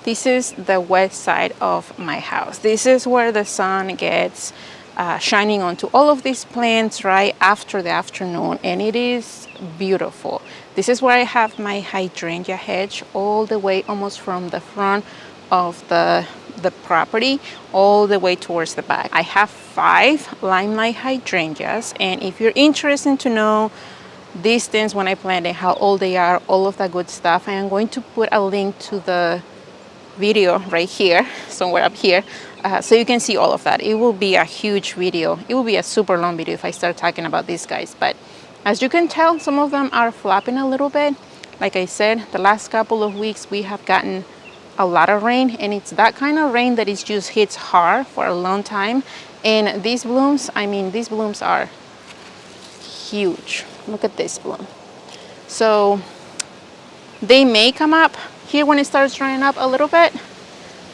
This is the west side of my house. This is where the sun gets shining onto all of these plants right after the afternoon, and it is beautiful. This is where I have my hydrangea hedge all the way almost from the front of the property all the way towards the back. I have 5 limelight hydrangeas, and if you're interested to know these things when I planted, how old they are, all of that good stuff, I am going to put a link to the video right here, somewhere up here, so you can see all of that. It will be a huge video. It will be a super long video if I start talking about these guys, but as you can tell, some of them are flapping a little bit. Like I said, the last couple of weeks we have gotten a lot of rain, and it's that kind of rain that it just hits hard for a long time. And these blooms, I mean, these blooms are huge. Look at this bloom. So they may come up here when it starts drying up a little bit.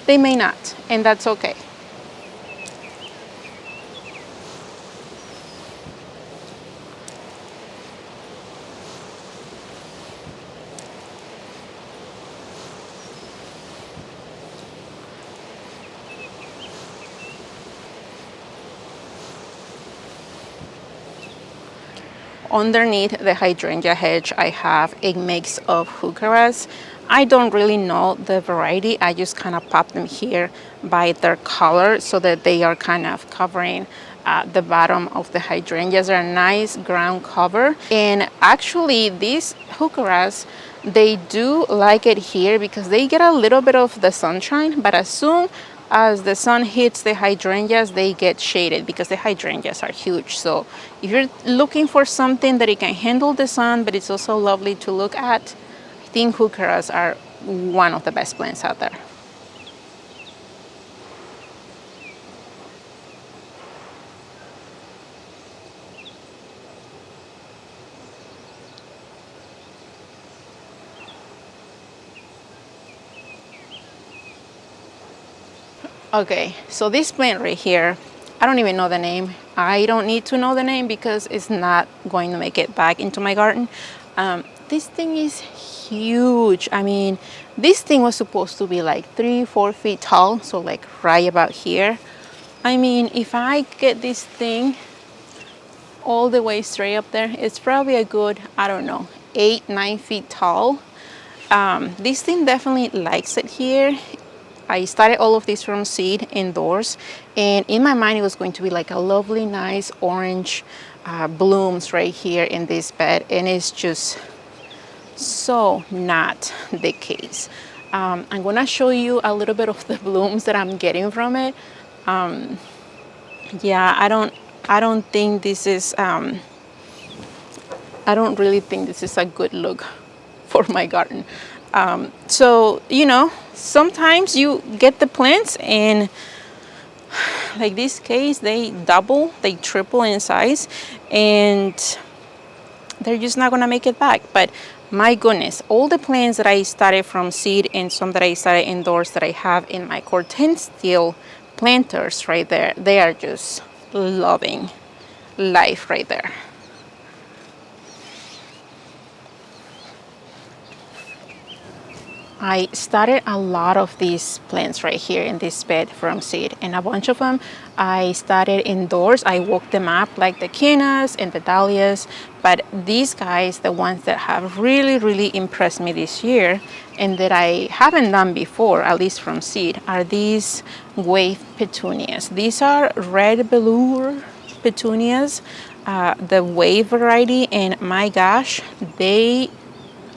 They may not, and that's okay. Underneath the hydrangea hedge, I have a mix of heucheras. I don't really know the variety. I just kind of pop them here by their color so that they are kind of covering the bottom of the hydrangeas. They're a nice ground cover. And actually these heucheras, they do like it here because they get a little bit of the sunshine, but as soon as the sun hits the hydrangeas, they get shaded because the hydrangeas are huge. So if you're looking for something that it can handle the sun, but it's also lovely to look at, I think heucheras are one of the best plants out there. Okay, so this plant right here, I don't even know the name. I don't need to know the name because it's not going to make it back into my garden. This thing is huge. I mean, this thing was supposed to be like 3-4 feet tall, so like right about here. I mean, if I get this thing all the way straight up there, it's probably a good, I don't know, 8-9 feet tall. This thing definitely likes it here. I started all of this from seed indoors, and in my mind it was going to be like a lovely nice orange blooms right here in this bed, and it's just so not the case. I'm gonna show you a little bit of the blooms that I'm getting from it. Yeah, I don't think this is I don't really think this is a good look for my garden. So, you know, sometimes you get the plants and like this case, they double, they triple in size, and they're just not gonna make it back. But my goodness, all the plants that I started from seed and some that I started indoors that I have in my corten steel planters right there, they are just loving life right there. I started a lot of these plants right here in this bed from seed, and a bunch of them I started indoors. I woke them up like the cannas and the dahlias, but these guys, the ones that have really impressed me this year and that I haven't done before, at least from seed, are these wave petunias. These are red velour petunias, the wave variety, and my gosh, they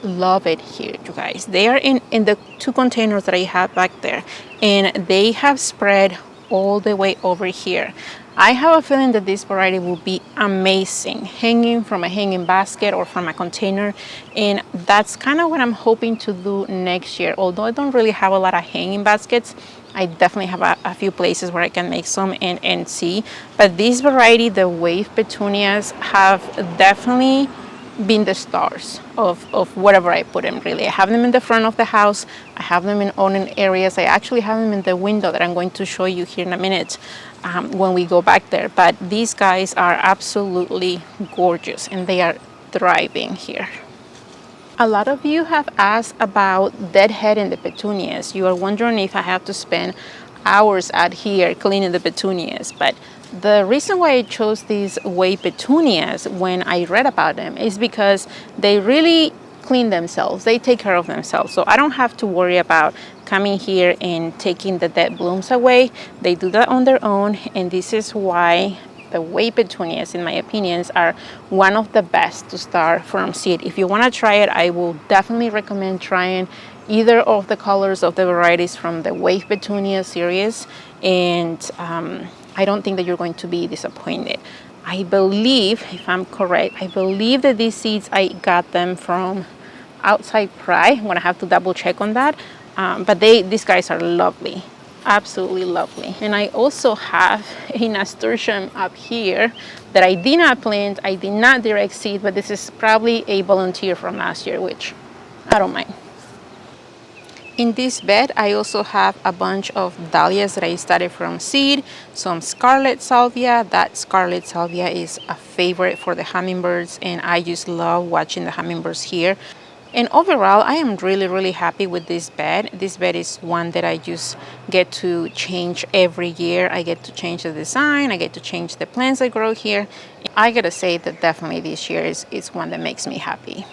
love it here, you guys. They are in the 2 containers that I have back there, and they have spread all the way over here. I have a feeling that this variety will be amazing hanging from a hanging basket or from a container, and that's kind of what I'm hoping to do next year. Although I don't really have a lot of hanging baskets, I definitely have a few places where I can make some and see. But this variety, the wave petunias, have definitely been the stars of whatever I put them, really. I have them in the front of the house. I have them in awning areas. I actually have them in the window that I'm going to show you here in a minute when we go back there. But these guys are absolutely gorgeous, and they are thriving here. A lot of you have asked about deadhead in the petunias. You are wondering if I have to spend hours out here cleaning the petunias, but the reason why I chose these wave petunias when I read about them is because they really clean themselves. They take care of themselves. So I don't have to worry about coming here and taking the dead blooms away. They do that on their own, and this is why the wave petunias, in my opinions, are one of the best to start from seed. If you want to try it, I will definitely recommend trying either of the colors of the varieties from the wave petunia series, and I don't think that you're going to be disappointed. I believe, if I'm correct, I believe that these seeds, I got them from outside Pry. I'm gonna have to double check on that, but these guys are lovely, absolutely lovely. And I also have a nasturtium up here that I did not plant, I did not direct seed, but this is probably a volunteer from last year, which I don't mind. In this bed, I also have a bunch of dahlias that I started from seed, some scarlet salvia. That scarlet salvia is a favorite for the hummingbirds, and I just love watching the hummingbirds here. And overall, I am really happy with this bed. This bed is one that I just get to change every year. I get to change the design, I get to change the plants that grow here. I gotta say that definitely this year is one that makes me happy.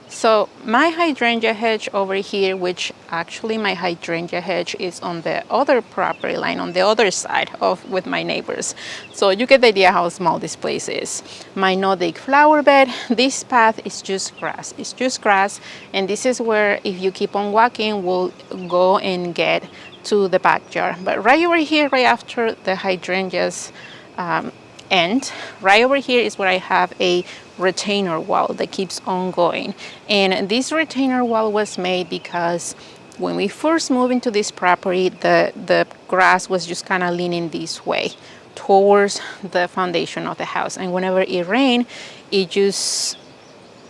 So my hydrangea hedge over here, which actually my hydrangea hedge is on the other property line, on the other side of with my neighbors. So you get the idea how small this place is. My no-dig flower bed, this path is just grass. It's just grass, and this is where if you keep on walking, we'll go and get to the backyard. But right over here, right after the hydrangeas end, right over here is where I have a retainer wall that keeps on going. And this retainer wall was made because when we first moved into this property, the grass was just kind of leaning this way towards the foundation of the house. And whenever it rained,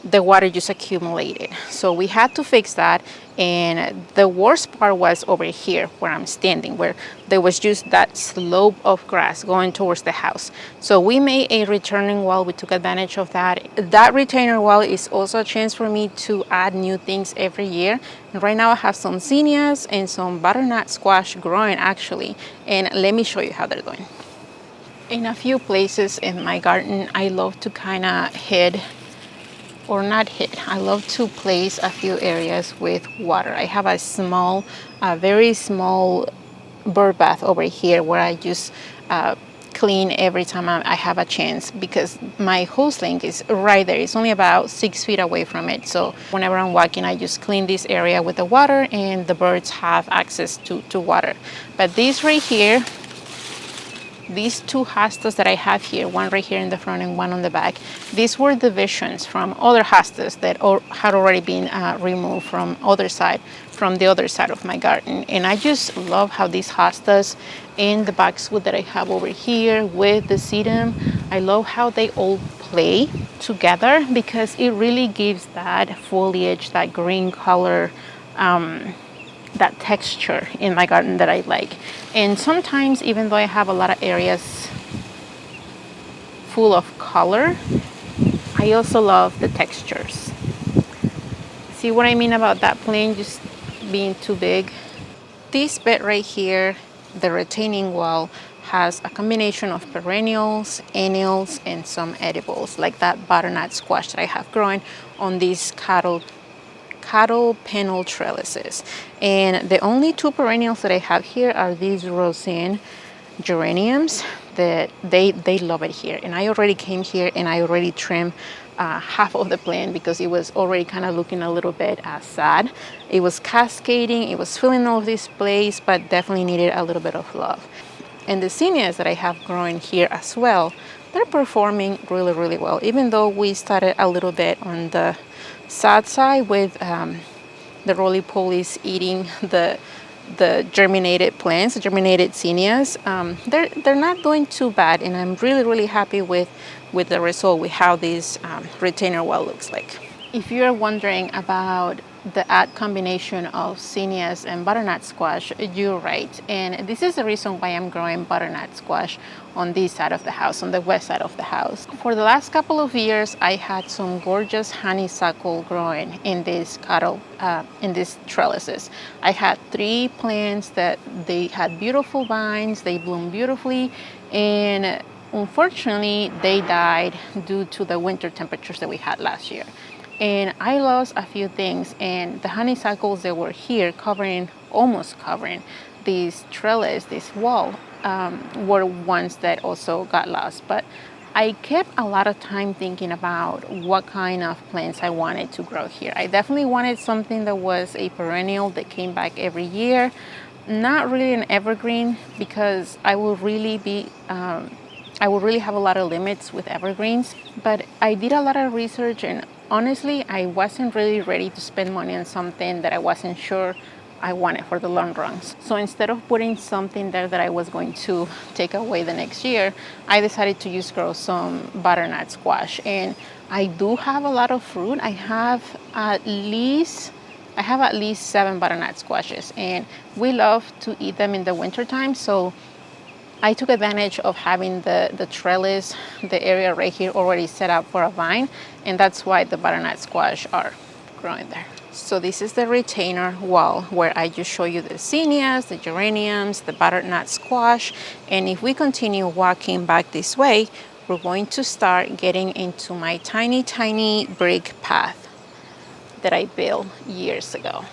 the water just accumulated. So we had to fix that, and the worst part was over here where I'm standing, where there was just that slope of grass going towards the house. So we made a returning wall. We took advantage of that. That retainer wall is also a chance for me to add new things every year. And right now I have some zinnias and some butternut squash growing actually, and let me show you how they're doing. In a few places in my garden, I love to kind of I love to place a few areas with water. I have a very small bird bath over here where I just clean every time I have a chance, because my HOSELINK is right there. It's only about 6 feet away from it. So whenever I'm walking, I just clean this area with the water, and the birds have access to water. But this right here, these two hostas that I have here, one right here in the front and one on the back, these were divisions from other hostas that had already been removed from the other side of my garden. And I just love how these hostas and the boxwood that I have over here with the sedum, I love how they all play together, because it really gives that foliage, that green color, that texture in my garden that I like. And sometimes, even though I have a lot of areas full of color, I also love the textures. See what I mean about that plant just being too big? This bed right here, the retaining wall, has a combination of perennials, annuals, and some edibles, like that butternut squash that I have growing on these cattle panel trellises. And the only two perennials that I have here are these rosin geraniums that they love it here. And I already came here and I already trimmed half of the plant because it was already kind of looking a little bit sad. It was cascading, it was filling all this place, but definitely needed a little bit of love. And the zinnias that I have growing here as well, they're performing really well, even though we started a little bit on the sad side with the roly-polies eating the germinated plants, the germinated zinnias. They're not doing too bad, and I'm really happy with the result, with how this retainer wall looks like. If you're wondering about the odd combination of zinnias and butternut squash, you're right. And this is the reason why I'm growing butternut squash on this side of the house, on the west side of the house. For the last couple of years, I had some gorgeous honeysuckle growing in these in these trellises. I had 3 plants that they had beautiful vines, they bloomed beautifully, and unfortunately, they died due to the winter temperatures that we had last year. And I lost a few things, and the honeysuckles that were here almost covering this trellis, this wall, were ones that also got lost. But I kept a lot of time thinking about what kind of plants I wanted to grow here. I definitely wanted something that was a perennial that came back every year, not really an evergreen, because I will really have a lot of limits with evergreens. But I did a lot of research, and honestly, I wasn't really ready to spend money on something that I wasn't sure I wanted for the long run. So instead of putting something there that I was going to take away the next year, I decided to just grow some butternut squash. And I do have a lot of fruit. I have at least 7 butternut squashes, and we love to eat them in the wintertime. So I took advantage of having the trellis, the area right here already set up for a vine, and that's why the butternut squash are growing there. So this is the retainer wall where I just show you the zinnias, the geraniums, the butternut squash, and if we continue walking back this way, we're going to start getting into my tiny brick path that I built years ago.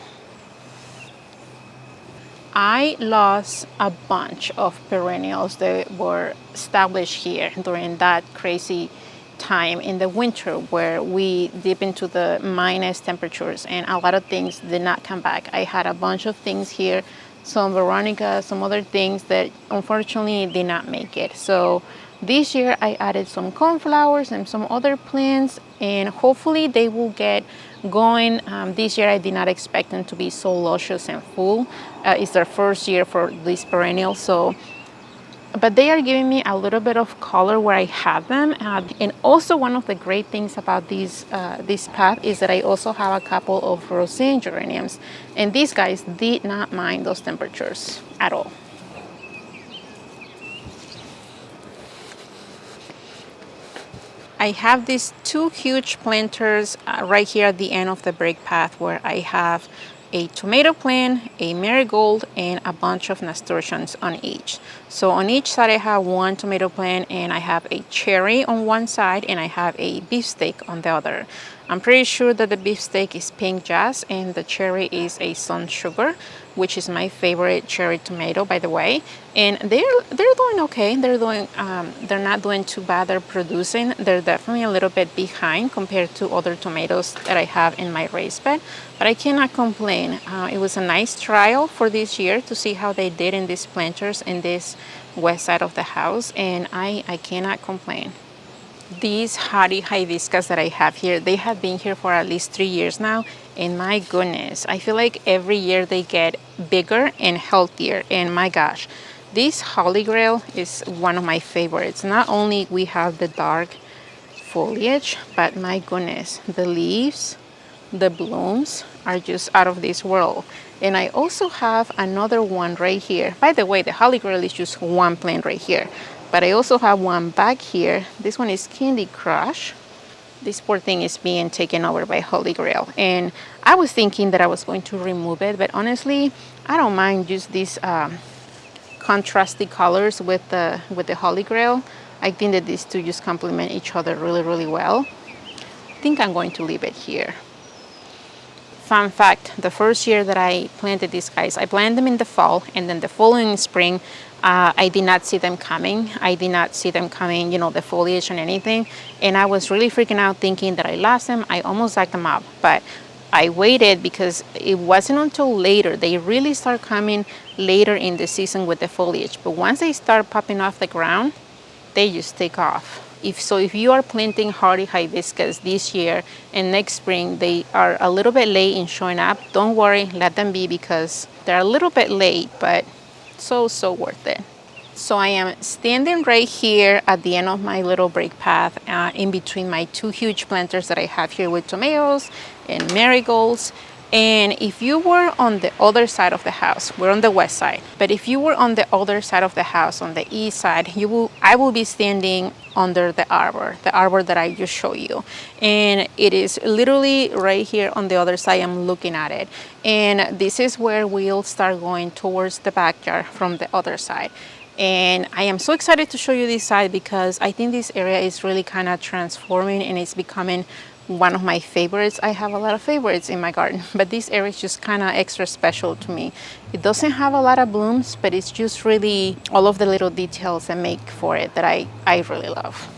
I lost a bunch of perennials that were established here during that crazy time in the winter where we dip into the minus temperatures and a lot of things did not come back. I had a bunch of things here, some veronica, some other things that unfortunately did not make it. So this year I added some cornflowers and some other plants, and hopefully they will get going. This year I did not expect them to be so luscious and full. It's their first year for these perennials, but they are giving me a little bit of color where I have them. And also one of the great things about this path is that I also have a couple of rosé geraniums, and these guys did not mind those temperatures at all. I have these 2 huge planters right here at the end of the brick path where I have a tomato plant, a marigold, and a bunch of nasturtiums on each. So on each side I have 1 tomato plant, and I have a cherry on one side, and I have a beefsteak on the other. I'm pretty sure that the beefsteak is pink jazz and the cherry is a sun sugar, which is my favorite cherry tomato, by the way. And they're doing okay. They're not doing too bad. They're producing. They're definitely a little bit behind compared to other tomatoes that I have in my raised bed, but I cannot complain. It was a nice trial for this year to see how they did in these planters in this west side of the house, and I cannot complain. These hardy hibiscus that I have here, they have been here for at least 3 years now, and my goodness, I feel like every year they get bigger and healthier. And my gosh, this Holy Grail is one of my favorites. Not only we have the dark foliage, but my goodness, the leaves, the blooms are just out of this world. And I also have another one right here. By the way, the Holy Grail is just one plant right here, but I also have one back here. This one is Candy Crush. This poor thing is being taken over by Holy Grail, and I was thinking that I was going to remove it, but honestly I don't mind just these contrasty colors with the Holy Grail. I think that these two just complement each other really well. I think I'm going to leave it here. Fun fact, the first year that I planted these guys, I planted them in the fall, and then the following spring I did not see them coming. You know, the foliage and anything. And I was really freaking out thinking that I lost them. I almost dug them up, but I waited because it wasn't until later. They really start coming later in the season with the foliage. But once they start popping off the ground, they just take off. If you are planting hardy hibiscus this year and next spring they are a little bit late in showing up, don't worry, let them be, because they're a little bit late, but so worth it. So I am standing right here at the end of my little brake path, in between my two huge planters that I have here with tomatoes and marigolds. And if you were on the other side of the house, we're on the west side, but if you were on the other side of the house, on the east side, I will be standing under the arbor that I just showed you. And it is literally right here on the other side. I'm looking at it. And this is where we'll start going towards the backyard from the other side. And I am so excited to show you this side because I think this area is really kind of transforming and it's becoming one of my favorites. I have a lot of favorites in my garden, but this area is just kind of extra special to me. It doesn't have a lot of blooms, but it's just really all of the little details that make for it that I really love.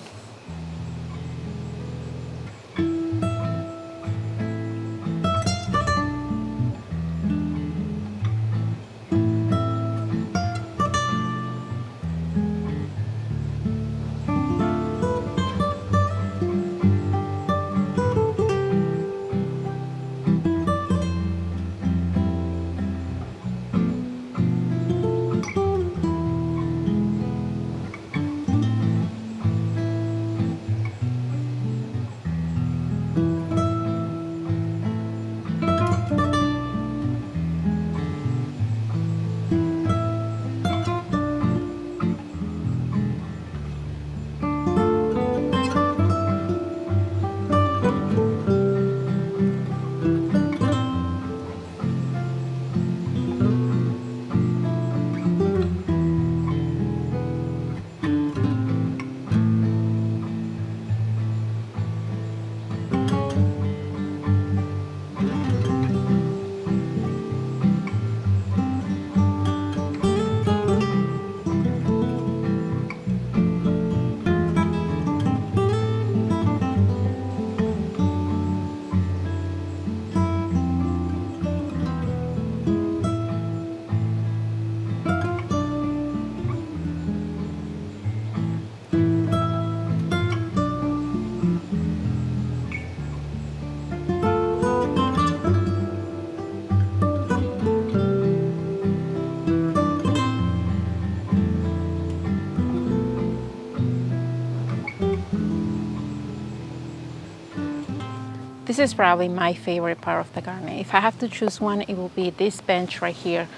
This is probably my favorite part of the garden. If I have to choose one, it will be this bench right here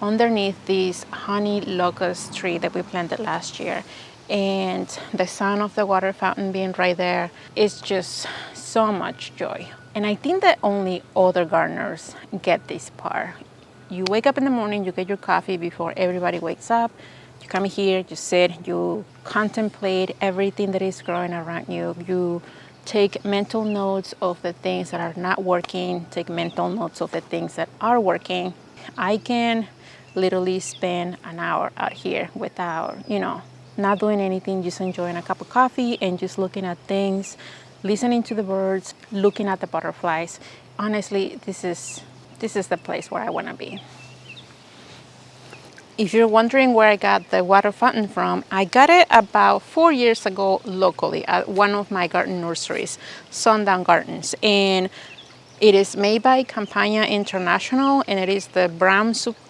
underneath this honey locust tree that we planted last year. And the sound of the water fountain being right there is just so much joy. And I think that only other gardeners get this part. You wake up in the morning, you get your coffee before everybody wakes up. You come here, you sit, you contemplate everything that is growing around you. You take mental notes of the things that are not working, take mental notes of the things that are working. I can literally spend an hour out here without, not doing anything, just enjoying a cup of coffee and just looking at things, listening to the birds, looking at the butterflies. Honestly, this is the place where I want to be. If you're wondering where I got the water fountain from, I got it about 4 years ago locally at one of my garden nurseries, Sundown Gardens. And it is made by Campagna International, and it is the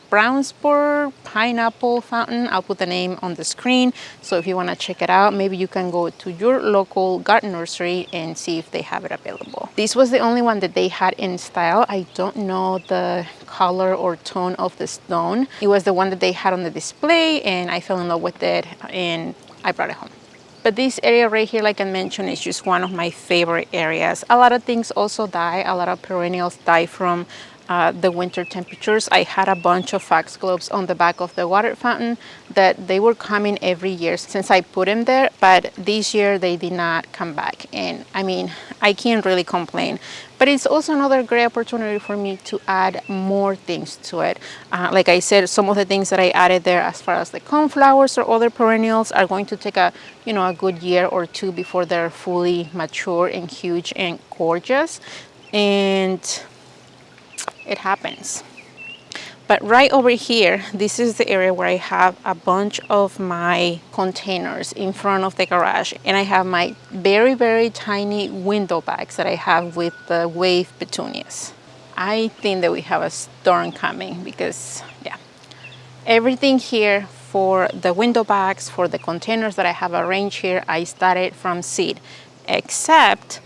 Brownsburg pineapple fountain. I'll put the name on the screen. So if you want to check it out, maybe you can go to your local garden nursery and see if they have it available. This was the only one that they had in style. I don't know the color or tone of the stone. It was the one that they had on the display, and I fell in love with it and I brought it home. But this area right here, like I mentioned, is just one of my favorite areas. A lot of things also die. A lot of perennials die from the winter temperatures. I had a bunch of foxgloves on the back of the water fountain that they were coming every year since I put them there, but this year they did not come back. And I mean, I can't really complain. But it's also another great opportunity for me to add more things to it. Like I said, some of the things that I added there as far as the coneflowers or other perennials are going to take a good year or two before they're fully mature and huge and gorgeous. And it happens. But right over here, this is the area where I have a bunch of my containers in front of the garage. And I have my very, very tiny window bags that I have with the wave petunias. I think that we have a storm coming because, yeah, everything here for the window bags, for the containers that I have arranged here, I started from seed, except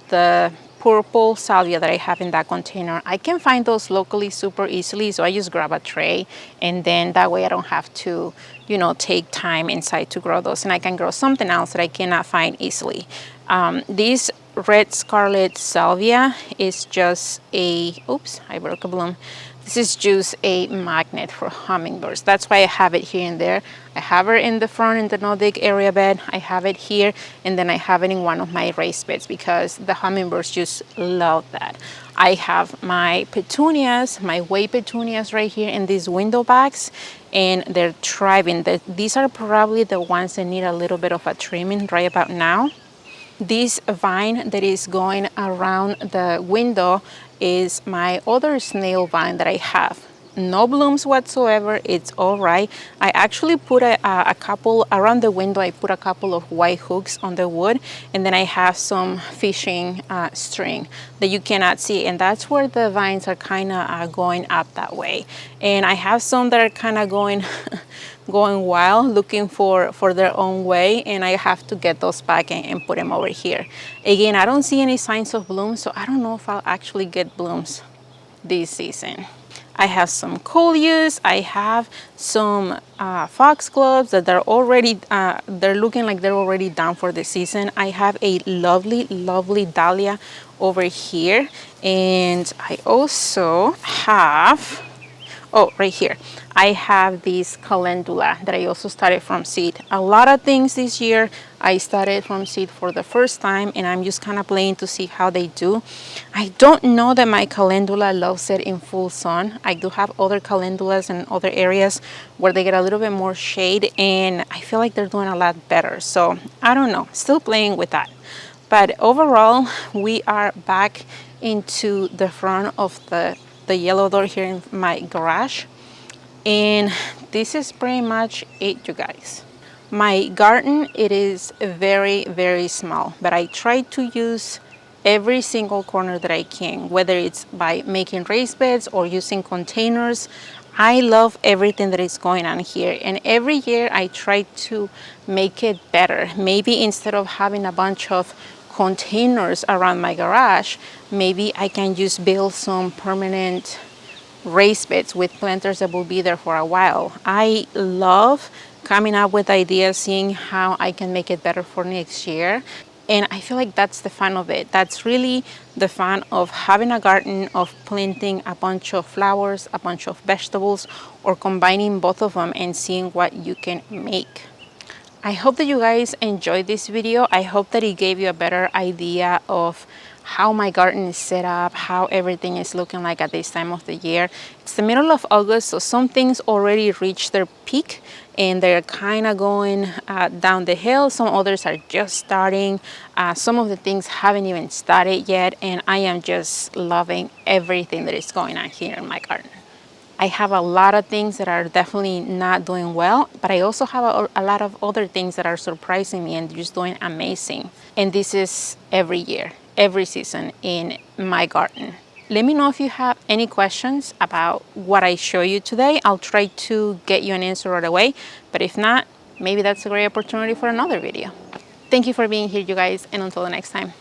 the purple salvia that I have in that container. I can find those locally super easily, so I just grab a tray, and then that way I don't have to, you know, take time inside to grow those, and I can grow something else that I cannot find easily. This red scarlet salvia is just a, oops, I broke a bloom. This is just a magnet for hummingbirds. That's why I have it here and there. I have it in the front in the no dig area bed. I have it here, and then I have it in one of my raised beds because the hummingbirds just love that. I have my petunias, my white petunias right here in these window bags, and they're thriving. These are probably the ones that need a little bit of a trimming right about now. This vine that is going around the window is my other snail vine that I have. No blooms whatsoever, it's all right. I actually put a couple around the window. I put a couple of white hooks on the wood, and then I have some fishing string that you cannot see, and that's where the vines are kind of going up that way. And I have some that are kind of going going wild, looking for their own way, and I have to get those back and put them over here. Again, I don't see any signs of bloom, so I don't know if I'll actually get blooms this season. I have some coleus. I have some foxgloves that they're already, they're looking like they're already done for the season. I have a lovely, lovely dahlia over here. And I also have, oh, right here, I have this calendula that I also started from seed. A lot of things this year I started from seed for the first time, and I'm just kind of playing to see how they do. I don't know that my calendula loves it in full sun. I do have other calendulas in other areas where they get a little bit more shade, and I feel like they're doing a lot better. So I don't know, still playing with that. But overall, we are back into the front of the yellow door here in my garage, and this is pretty much it, you guys. My garden, it is very, very small, but I try to use every single corner that I can, whether it's by making raised beds or using containers. I love everything that is going on here, and every year I try to make it better. Maybe instead of having a bunch of containers around my garage, maybe I can just build some permanent raised beds with planters that will be there for a while. I love coming up with ideas, seeing how I can make it better for next year. And I feel like that's the fun of it. That's really the fun of having a garden, of planting a bunch of flowers, a bunch of vegetables, or combining both of them and seeing what you can make. I hope that you guys enjoyed this video. I hope that it gave you a better idea of how my garden is set up, how everything is looking like at this time of the year. It's the middle of August, so some things already reached their peak and they're kind of going down the hill. Some others are just starting. Some of the things haven't even started yet, and I am just loving everything that is going on here in my garden. I have a lot of things that are definitely not doing well, but I also have a lot of other things that are surprising me and just doing amazing. And this is every year, every season in my garden. Let me know if you have any questions about what I show you today. I'll try to get you an answer right away, but if not, maybe that's a great opportunity for another video. Thank you for being here, you guys, and until the next time.